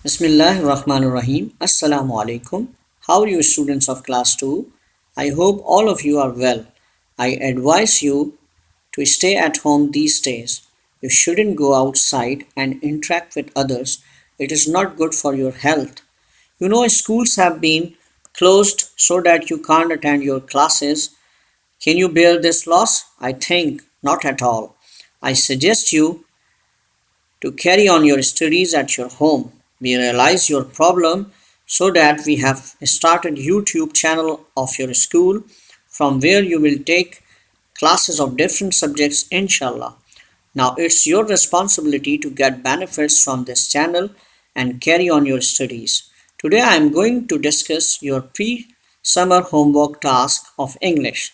Bismillahir Rahmanir Rahim. Assalamu alaikum. How are you, students of class 2? I hope all of you are well. I advise you to stay at home these days. You shouldn't go outside and interact with others. It is not good for your health. Schools have been closed so that you can't attend your classes. Can you bear this loss? I think not at all. I suggest you to carry on your studies at your home. We realize your problem so that we have started YouTube channel of your school from where you will take classes of different subjects inshallah. Now it's your responsibility to get benefits from this channel and carry on your studies. Today I am going to discuss your pre-summer homework task of English.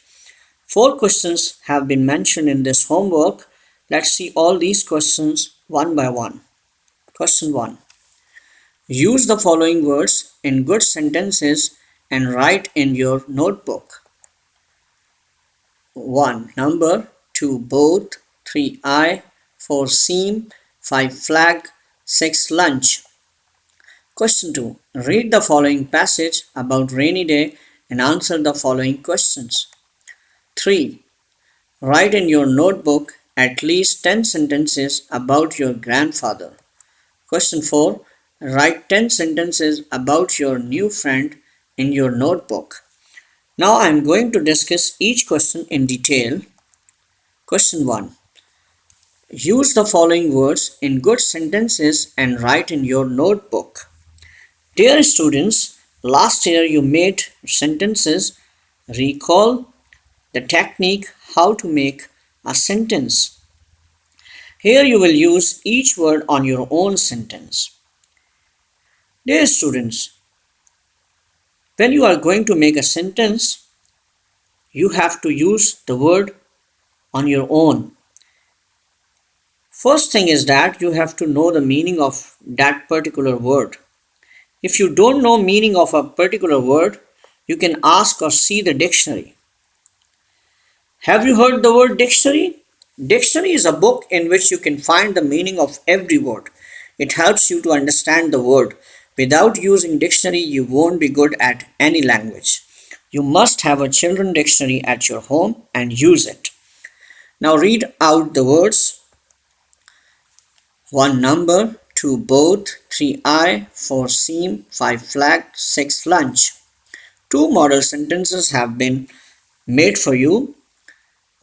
4 questions have been mentioned in this homework. Let's see all these questions one by one. Question 1. Use the following words in good sentences and write in your notebook. 1. Number. 2. Both. 3. I. 4. Seam. 5. Flag. 6. Lunch. Question 2. Read the following passage about rainy day and answer the following questions. 3. Write in your notebook at least 10 sentences about your grandfather. Question 4. Write 10 sentences about your new friend in your notebook. Now I am going to discuss each question in detail. Question 1. Use the following words in good sentences and write in your notebook. Dear students, last year you made sentences. Recall the technique how to make a sentence. Here you will use each word on your own sentence. Dear students, when you are going to make a sentence, you have to use the word on your own. First thing is that you have to know the meaning of that particular word. If you don't know meaning of a particular word, you can ask or see the dictionary. Have you heard the word dictionary? Dictionary is a book in which you can find the meaning of every word. It helps you to understand the word. Without using dictionary, you won't be good at any language. You must have a children dictionary at your home and use it. Now read out the words. 1. Number. 2. Both. 3. I. 4. Seam. 5. Flag. 6. Lunch. 2 model sentences have been made for you.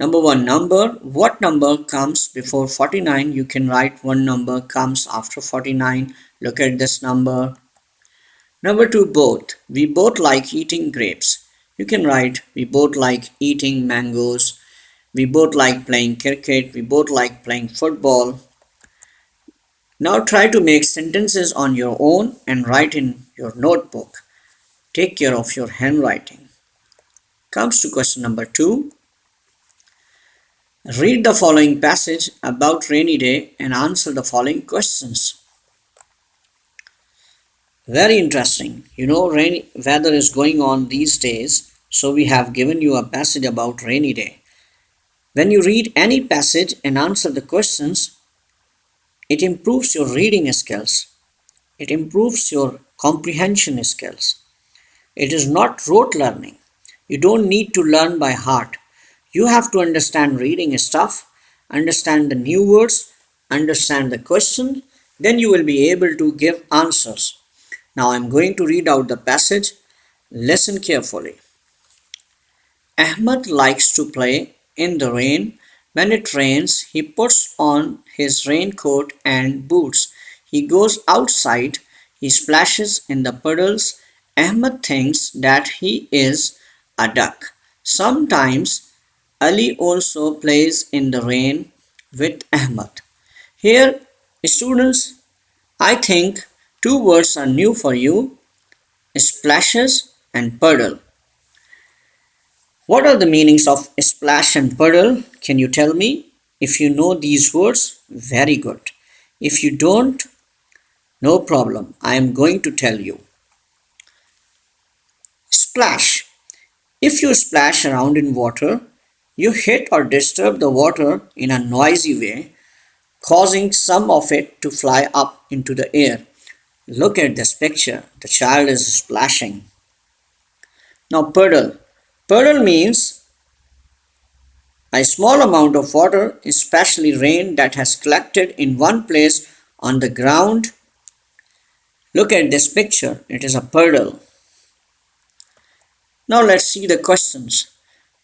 Number 1. Number. What number comes before 49? You can write one number comes after 49. Look at this number. Number 2. Both. We both like eating grapes. You can write we both like eating mangoes. We both like playing cricket. We both like playing football. Now try to make sentences on your own and write in your notebook. Take care of your handwriting. Comes to question number 2. Read the following passage about rainy day and answer the following questions. Very interesting. Rainy weather is going on these days, so we have given you a passage about rainy day. When you read any passage and answer the questions, it improves your reading skills. It improves your comprehension skills. It is not rote learning. You don't need to learn by heart. You have to understand reading stuff, understand the new words, understand the question, then you will be able to give answers. Now I am going to read out the passage. Listen carefully. Ahmed likes to play in the rain. When it rains, he puts on his raincoat and boots. He goes outside. He splashes in the puddles. Ahmed thinks that he is a duck. Sometimes Ali also plays in the rain with Ahmed. Here, students, I think 2 words are new for you, splashes and puddle. What are the meanings of splash and puddle? Can you tell me? If you know these words, very good. If you don't, no problem. I am going to tell you. Splash. If you splash around in water, you hit or disturb the water in a noisy way, causing some of it to fly up into the air. Look at this picture. The child is splashing. Now, puddle. Puddle means a small amount of water, especially rain, that has collected in one place on the ground. Look at this picture. It is a puddle. Now, let's see the questions.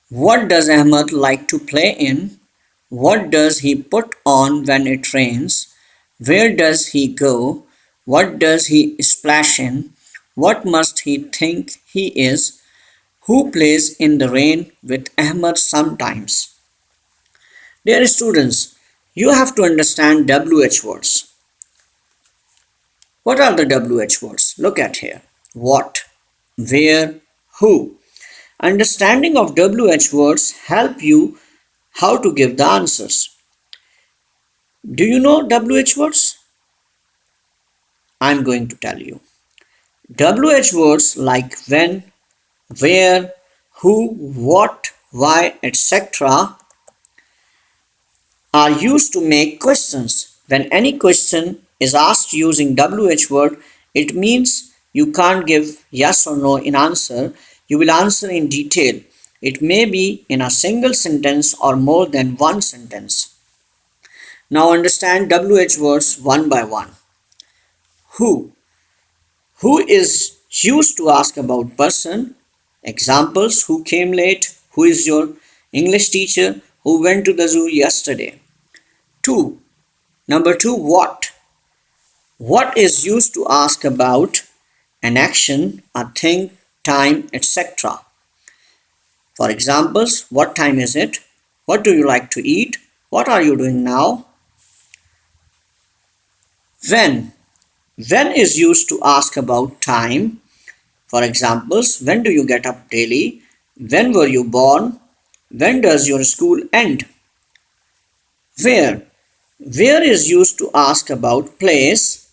What does Ahmed like to play in? What does he put on when it rains? Where does he go? What does he splash in? What must he think he is? Who plays in the rain with Ahmed sometimes? Dear students, you have to understand WH words. What are the WH words? Look at here. What, where, who. Understanding of WH words help you how to give the answers. Do you know WH words? I'm going to tell you. WH words like when, where, who, what, why, etc. are used to make questions. When any question is asked using WH word, it means you can't give yes or no in answer. You will answer in detail. It may be in a single sentence or more than one sentence. Now understand WH words one by one. Who. Who is used to ask about person. Examples: who came late, who is your English teacher, who went to the zoo yesterday. 2. Number 2, what. What is used to ask about an action, a thing, time, etc. For examples: what time is it? What do you like to eat? What are you doing now? When. When is used to ask about time. For examples: when do you get up daily? When were you born? When does your school end? Where. Where is used to ask about place.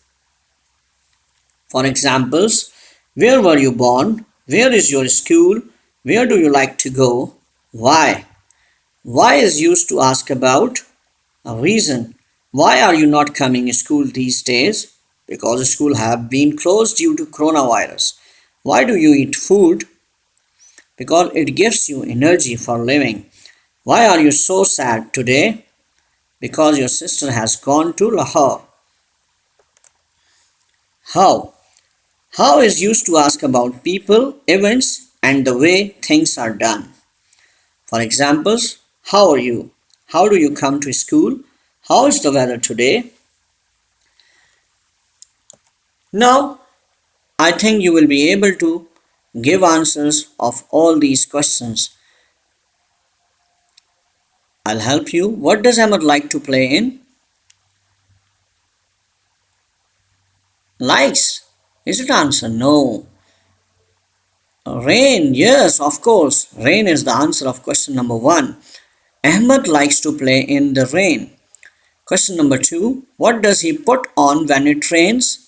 For examples: where were you born? Where is your school? Where do you like to go? Why. Why is used to ask about a reason. Why are you not coming to school these days? Because school have been closed due to coronavirus. Why do you eat food? Because it gives you energy for living. Why are you so sad today? Because your sister has gone to Lahore. How. How is used to ask about people, events, and the way things are done. For examples: how are you? How do you come to school? How is the weather today? Now, I think you will be able to give answers of all these questions. I'll help you. What does Ahmed like to play in? Likes. Is it answer? No. Rain. Yes, of course. Rain is the answer of question number 1. Ahmed likes to play in the rain. Question number 2. What does he put on when it rains?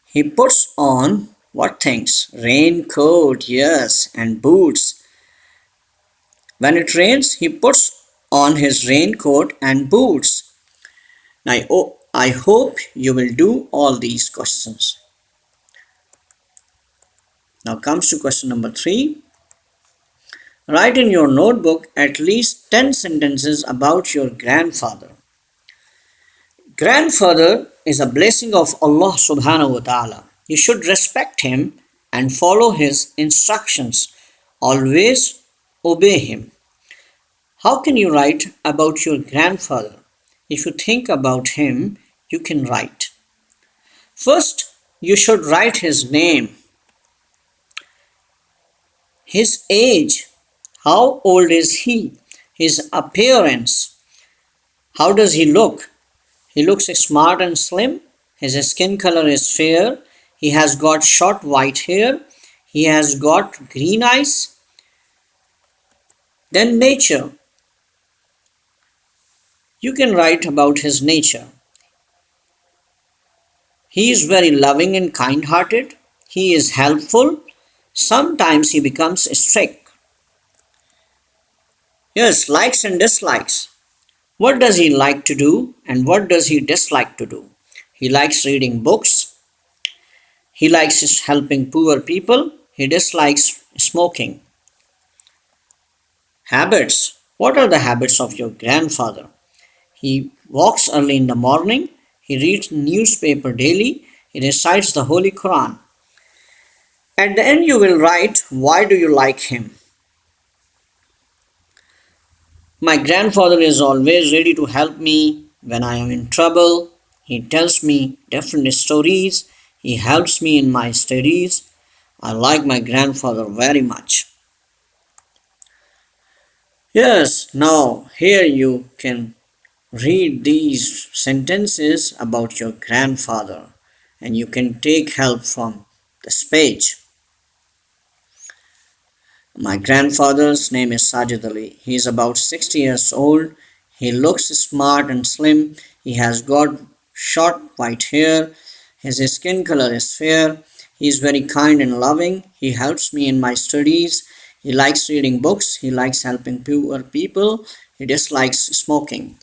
He puts on what things? Raincoat, yes, and boots. When it rains, he puts on his raincoat and boots. I hope you will do all these questions. Now comes to question number 3. Write in your notebook at least 10 sentences about your grandfather. Grandfather is a blessing of Allah subhanahu wa ta'ala. You should respect him and follow his instructions. Always obey him. How can you write about your grandfather? If you think about him, you can write. First, you should write his name, his age, how old is he, his appearance, how does he look? He looks smart and slim, his skin color is fair, he has got short white hair, he has got green eyes. Then nature. You can write about his nature. He is very loving and kind-hearted. He is helpful. Sometimes he becomes strict. Yes, likes and dislikes. What does he like to do and what does he dislike to do? He likes reading books. He likes helping poor people. He dislikes smoking. Habits. What are the habits of your grandfather? He walks early in the morning. He reads newspaper daily. He recites the Holy Quran. At the end, you will write, why do you like him? My grandfather is always ready to help me when I am in trouble. He tells me different stories. He helps me in my studies. I like my grandfather very much. Yes, now here you can read these sentences about your grandfather and you can take help from this page. My grandfather's name is Sajid Ali. He is about 60 years old. He looks smart and slim. He has got short white hair. His skin color is fair. He is very kind and loving. He helps me in my studies. He likes reading books. He likes helping poor people. He dislikes smoking.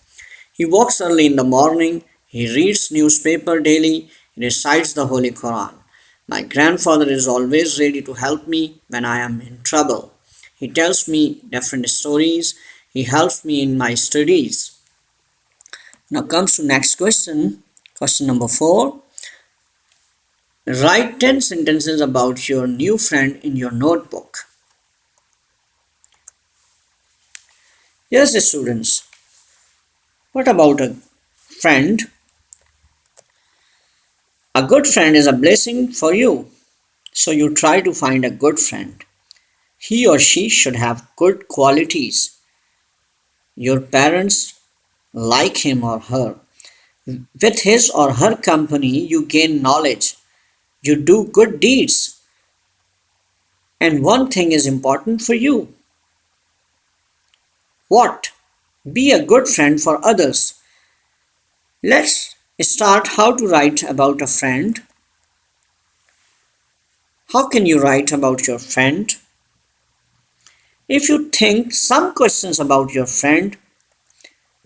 He walks early in the morning. He reads newspaper daily. He recites the Holy Quran. My grandfather is always ready to help me when I am in trouble. He tells me different stories. He helps me in my studies. Now comes to next question. Question number 4. Write 10 sentences about your new friend in your notebook. Yes, students. What about a friend? A good friend is a blessing for you. So you try to find a good friend. He or she should have good qualities. Your parents like him or her. With his or her company, you gain knowledge. You do good deeds. And one thing is important for you. What? Be a good friend for others. Let's start how to write about a friend. How can you write about your friend? If you think some questions about your friend,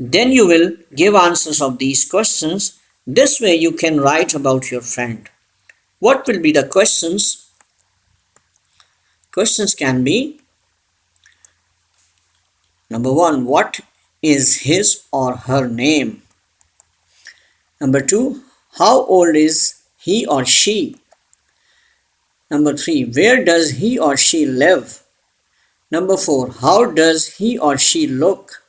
then you will give answers of these questions. This way you can write about your friend. What will be the questions? Questions can be: number 1, what is his or her name? Number 2, how old is he or she? Number 3, where does he or she live? Number 4, how does he or she look?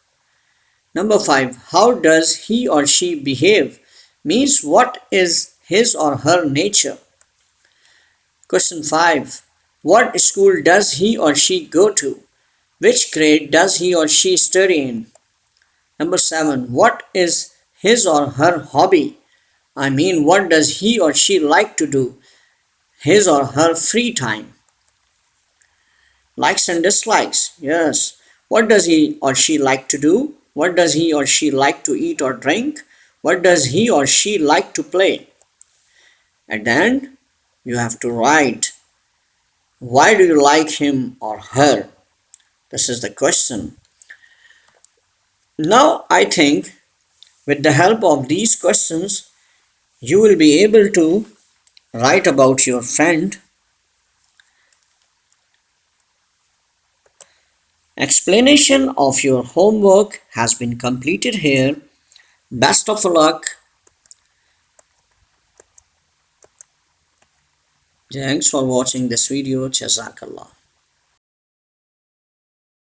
Number 5, how does he or she behave? Means what is his or her nature? Question 5, what school does he or she go to? Which grade does he or she study in? Number 7, what is his or her hobby? I mean, what does he or she like to do? His or her free time. Likes and dislikes. Yes. What does he or she like to do? What does he or she like to eat or drink? What does he or she like to play? At the end, you have to write, why do you like him or her? This is the question. Now, I think with the help of these questions, you will be able to write about your friend. Explanation of your homework has been completed here. Best of luck. Thanks for watching this video. Jazakallah.